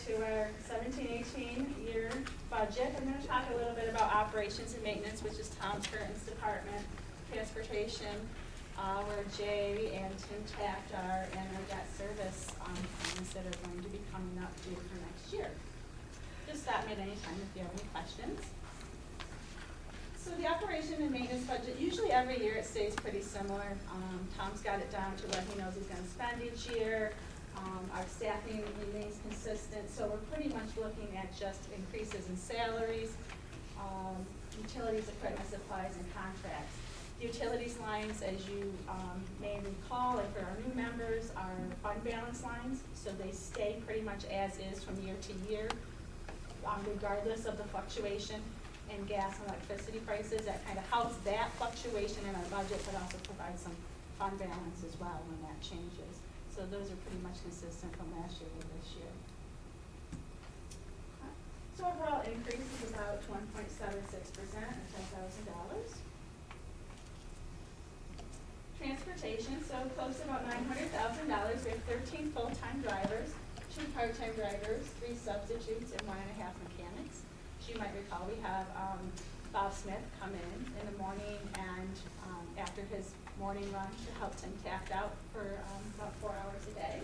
to our 17-18 year budget. I'm going to talk a little bit about operations and maintenance, which is Tom Curtin's department, transportation, where Jay and Tim Taft are, and our debt service funds that are going to be coming up due for next year. Just stop me at any time if you have any questions. So the operation and maintenance budget, usually every year it stays pretty similar. Tom's got it down to what he knows he's going to spend each year. Our staffing remains consistent, so we're pretty much looking at just increases in salaries, utilities, equipment, supplies, and contracts. The utilities lines, as you may recall, and for our new members, are fund balance lines, so they stay pretty much as is from year to year, regardless of the fluctuation in gas and electricity prices. That kind of helps that fluctuation in our budget, but also provides some fund balance as well when that changes. So those are pretty much consistent from last year to this year. So overall increase is about 1.76% or $10,000. Transportation, so close to about $900,000. We have 13 full-time drivers, 2 part-time drivers, 3 substitutes, and 1.5 mechanics. As you might recall, we have Bob Smith come in the morning and after his morning run to help Tim Taft out for about 4 hours a day.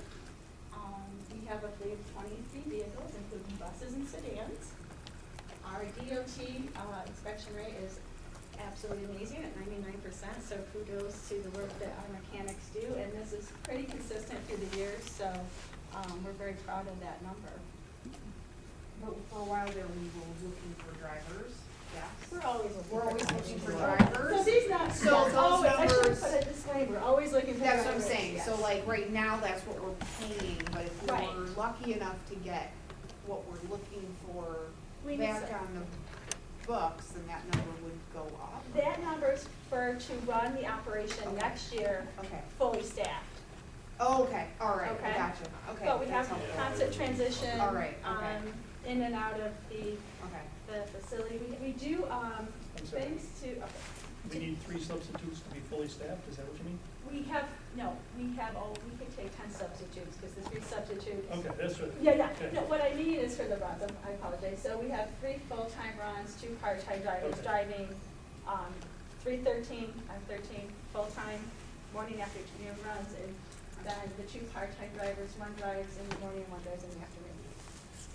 We have a fleet of 23 vehicles, including buses and sedans. Our DOT inspection rate is absolutely amazing at 99%, so kudos to the work that our mechanics do, and this is pretty consistent through the years, so we're very proud of that number. But for a while there, we were looking for drivers, yes. We're always looking for drivers. drivers. So these not, So that's those always, I should numbers- put a disclaimer, always looking for That's drivers. what I'm saying, yes. so like right now, that's what we're paying, but if we Right. were lucky enough to get what we're looking for We back just- on the books, then that number would go up. That number's for to run the operation Okay. next year, Okay, fully staffed. oh, okay, all right, Okay. gotcha, okay. But we have that's helpful. constant transition, All right, okay. in and out of the Okay, facility. We do, I'm sorry. thanks to, okay. We need 3 substitutes to be fully staffed, is that what you mean? We can take 10 substitutes, because the 3 substitutes. Okay, that's right. Yeah, Okay. no, what I mean is for the runs, I apologize. So we have 3 full-time runs, 2 part-time drivers Okay. driving, 13 full-time morning afternoon runs, and then the 2 part-time drivers, 1 drives in the morning, 1 drives in the afternoon.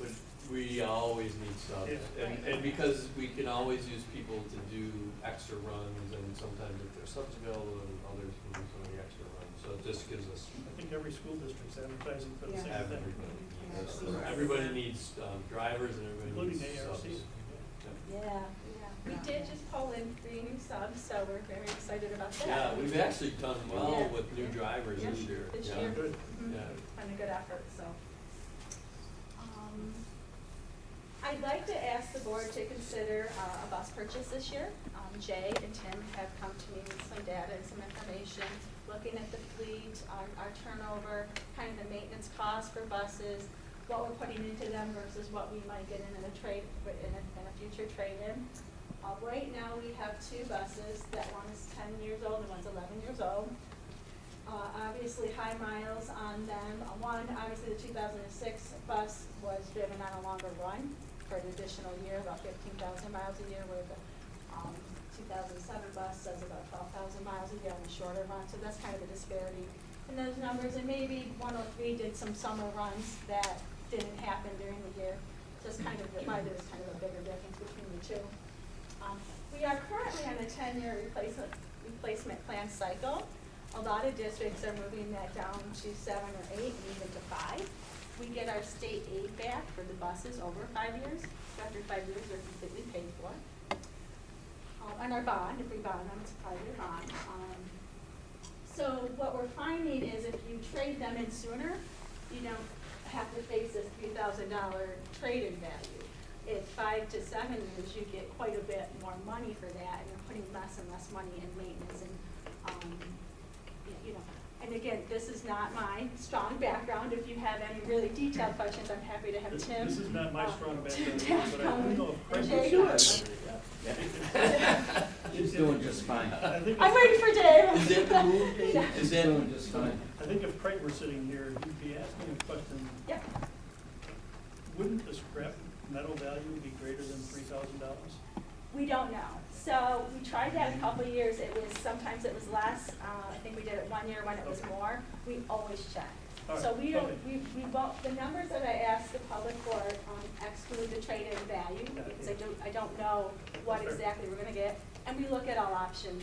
But we always need subs, Yeah. and because we can always use people to do extra runs, and sometimes if there's subs available, and others can do some of the extra runs, so it just gives us I think every school district's advertising for the Yeah. same thing. everybody. Yeah. Everybody needs drivers and everybody Including needs subs. ARC. Yeah. We did just pull in 3 new subs, so we're very excited about that. Yeah, we've actually done well Yeah. with new drivers Yeah. this year. This Yeah. year. Good. Mhm. Yeah. Been a good effort, so. I'd like to ask the board to consider a bus purchase this year. Jay and Tim have come to me with some data and some information, looking at the fleet, our turnover, kind of the maintenance costs for buses, what we're putting into them versus what we might get in a trade, in a future trade-in. Right now, we have 2 buses, that one is 10 years old and one's 11 years old. Obviously, high miles on them. One, obviously, the 2006 bus was driven on a longer run for an additional year, about 15,000 miles a year, where the 2007 bus does about 12,000 miles a year on a shorter run. So that's kind of the disparity in those numbers. And maybe 103 did some summer runs that didn't happen during the year. Just kind of, why there's kind of a bigger difference between the 2. We are currently on a 10-year replacement plan cycle. A lot of districts are moving that down to 7 or 8, and even to 5. We get our state aid back for the buses over 5 years. After 5 years, they're completely paid for. And our bond, if we bond them, it's a private bond. So what we're finding is if you trade them in sooner, you don't have to face this $3,000 trade-in value. At 5 to 7 years, you get quite a bit more money for that, and you're putting less and less money in maintenance and, and again, this is not my strong background. If you have any really detailed questions, I'm happy to have Tim. This is not my strong Tim background, Taft but I come don't know if and Craig Jay would come. He's doing just fine. I think I'm if- waiting for Dave. Is that the move? Yeah. Is He's that, doing just fine. I think if Craig were sitting here, he'd be asking a question, Yeah. Wouldn't the scrap metal value be greater than $3,000? We don't know. So we tried that a couple of years. Sometimes it was less. I think we did it one year when it was Okay. more. We always check. All right, So we don't, okay. we won't, the numbers that I asked the public for exclude the trade-in value, because I don't know what Sure. exactly we're gonna get. And we look at all options,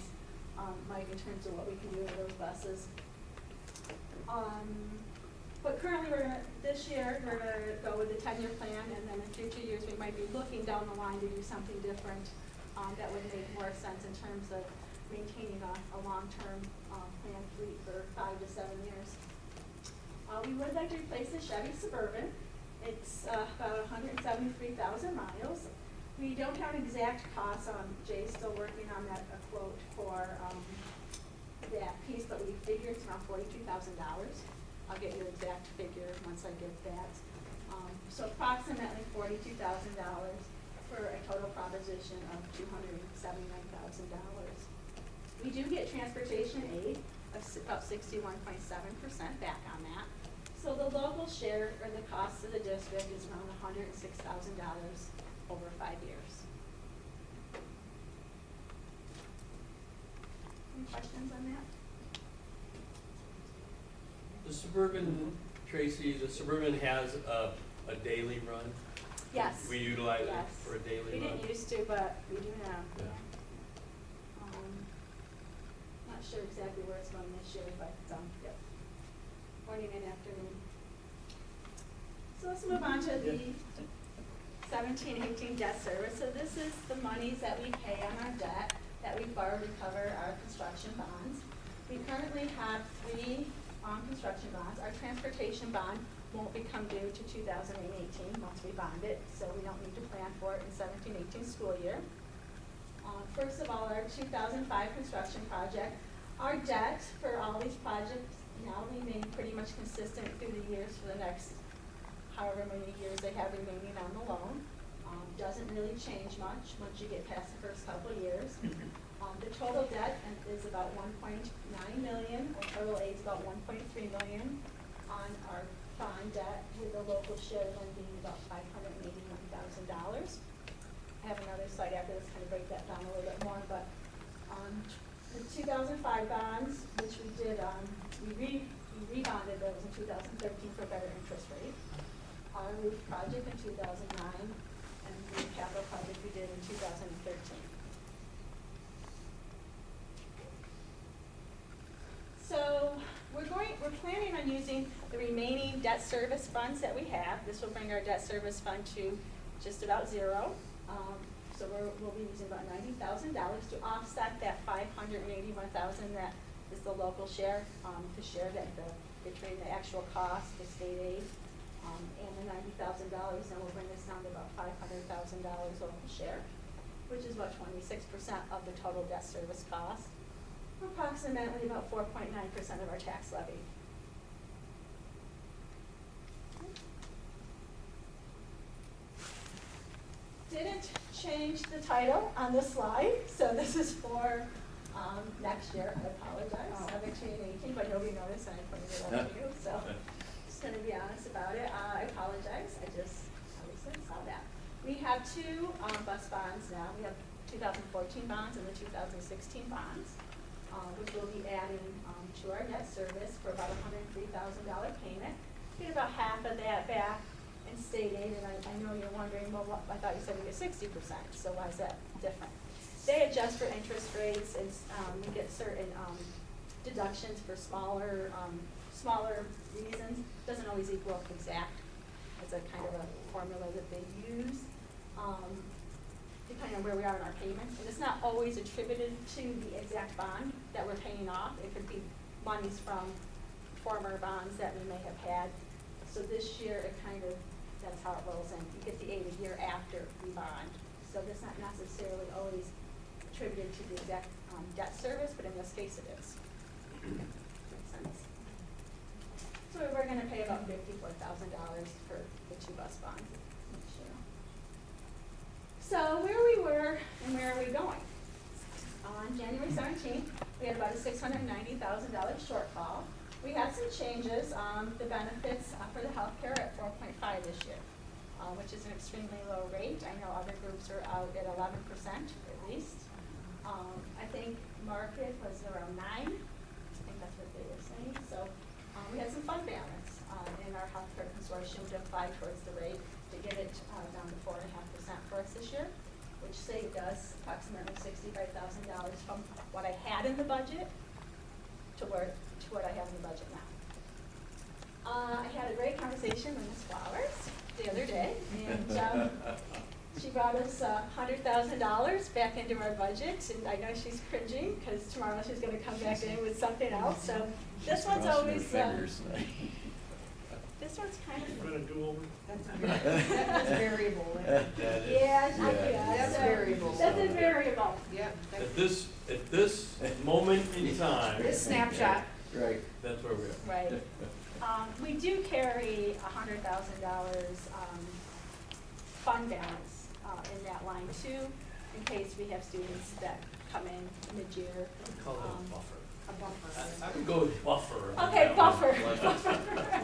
Mike, in terms of what we can do with those buses. But currently, this year, we're gonna go with the 10-year plan, and then in future years, we might be looking down the line to do something different, that would make more sense in terms of maintaining a long-term, plan fleet for 5 to 7 years. We would like to replace the Chevy Suburban. It's, about 173,000 miles. We don't have an exact cost, Jay's still working on that, a quote for, that piece, but we figure it's around $42,000. I'll get you an exact figure once I get that. So approximately $42,000 for a total proposition of $279,000. We do get transportation aid of about 61.7% back on that. So the local share, or the cost of the district, is around $106,000 over 5 years. Any questions on that? The Suburban, Tracy, the Suburban has a daily run? Yes. We utilize it Yes. for a daily We run? didn't used to, but we do now. Yeah. Not sure exactly where it's going this year, but, yep. Morning and afternoon. So let's move on to the 17-18 debt service. So this is the monies that we pay on our debt that we borrow to cover our construction bonds. We currently have 3 construction bonds. Our transportation bond won't become due to 2018 once we bond it, so we don't need to plan for it in 17-18 school year. First of all, our 2005 construction project. Our debt for all these projects now remain pretty much consistent through the years for the next however many years they have remaining on the loan. Doesn't really change much once you get past the first couple of years. The total debt is about $1.9 million, or total aid is about $1.3 million on our bond debt, with the local share then being about $581,000. I have another slide after this, kind of break that down a little bit more, but the 2005 bonds, which we did, we rebonded those in 2013 for a better interest rate. Our roof project in 2009, and the capital project we did in 2013. So we're planning on using the remaining debt service funds that we have. This will bring our debt service fund to just about zero. So we'll be using about $90,000 to offset that $581,000 that is the local share, to share that between the actual cost, the state aid, and the $90,000, and we'll bring this down to about $500,000 local share, which is about 26% of the total debt service cost, approximately about 4.9% of our tax levy. Didn't change the title on this slide, so this is for next year. I apologize. 17-18, but nobody noticed, and I pointed it out to you, so just gonna be honest about it. I apologize. I just obviously saw that. We have 2 bus bonds now. We have 2014 bonds and the 2016 bonds, which we'll be adding to our debt service for about $103,000 payment. Get about half of that back in state aid, and I know you're wondering, well, I thought you said we get 60%, so why is that different? They adjust for interest rates, and we get certain deductions for smaller reasons. Doesn't always equal exact. It's a kind of a formula that they use, depending on where we are in our payments. And it's not always attributed to the exact bond that we're paying off. It could be monies from former bonds that we may have had. So this year, that's how it rolls in. You get the aid a year after we bond. So that's not necessarily always attributed to the exact debt service, but in this case it is. Makes sense? So we're gonna pay about $54,000 for the 2 bus bonds this year. So where we were and where are we going? On January 17th, we had about a $690,000 shortfall. We had some changes. The benefits for the healthcare at 4.5 this year. which is an extremely low rate. I know other groups are out at 11% at least. I think market was around 9. I think that's what they were saying. So we had some fund balance in our healthcare consortium to apply towards the rate to get it down to 4.5% for us this year, which saved us approximately $65,000 from what I had in the budget to what I have in the budget now. I had a great conversation with Ms. Flowers the other day, and she brought us $100,000 back into our budget, and I know she's cringing because tomorrow she's going to come back in with something else. So this one's Crossing her always fingers. this one's kind of We're gonna do over. That's variable. yeah, Yeah. That's so variable. That's a variable. Yep. At this moment in time, This snapshot. Right. that's where we are. Right. We do carry $100,000 fund balance in that line too, in case we have students that come in mid-year. Call it a buffer. A buffer. I would go with buffer. on Okay, that buffer. one.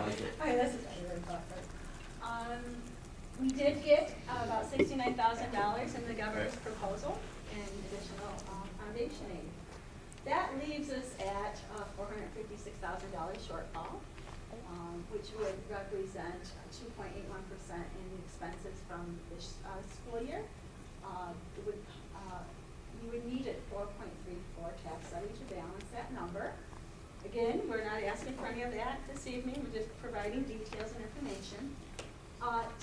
Like it. Okay, that's a better word, buffer. We did get about $69,000 in the governor's proposal in additional foundation aid. That leaves us at $456,000 shortfall, which would represent 2.81% in the expenses from this school year. You would need a 4.34 tax levy to balance that number. Again, we're not asking for any of that this evening, we're just providing details and information.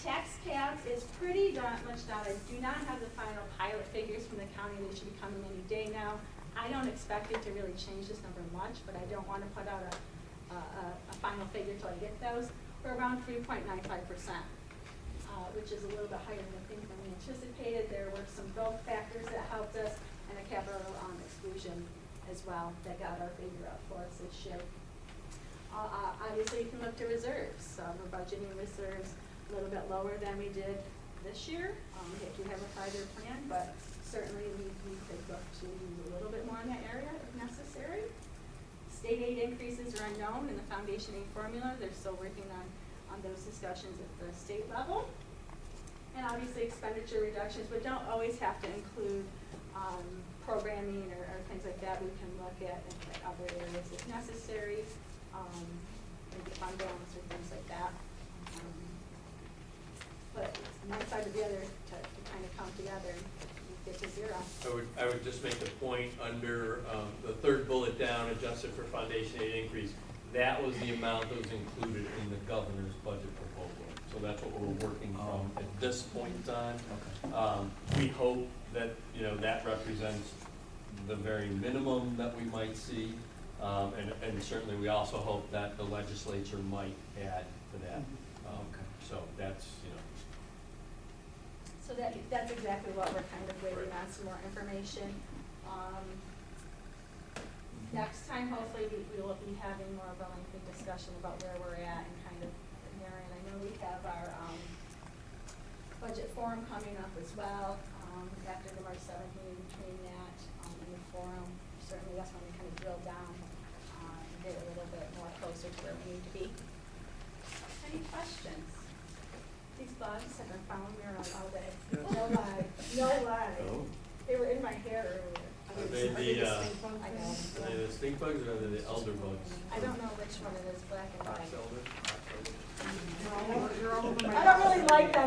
Tax cap is pretty much down. I do not have the final pilot figures from the county. They should be coming any day now. I don't expect it to really change this number much, but I don't want to put out a final figure until I get those. We're around 3.95%, which is a little bit higher than I think than we anticipated. There were some growth factors that helped us, and a capital exclusion as well that got our figure up for us this year. Obviously, you can look to reserves. We're budgeting reserves a little bit lower than we did this year. We do have a 5-year plan, but certainly we could look to use a little bit more in that area if necessary. State aid increases are unknown in the foundation aid formula. They're still working on those discussions at the state level. And obviously expenditure reductions, but don't always have to include programming or things like that. We can look at other areas if necessary, maybe fund balance or things like that. But one side or the other to kind of come together and get to zero. I would just make the point under the third bullet down, adjusted for foundation aid increase. That was the amount that was included in the governor's budget proposal. So that's what we're working from at this point in time. Okay. We hope that, that represents the very minimum that we might see. And certainly we also hope that the legislature might add to that. Okay. So that's, So that's exactly what we're kind of waiting on, some more information. Next time, hopefully, we will be having more of a lengthy discussion about where we're at and kind of narrowing. I know we have our budget forum coming up as well, after the March 7th meeting. Between that and the forum, certainly that's when we kind of drill down and get a little bit more closer to where we need to be. Any questions? These bugs have been following me around all day. No lie, no lie. Oh. They were in my hair earlier. Are they the I know. are they the stink bugs or are they the elder bugs? I don't know which one it is, black and Fox white. elder? Fox elder? You're all over my. I don't really like them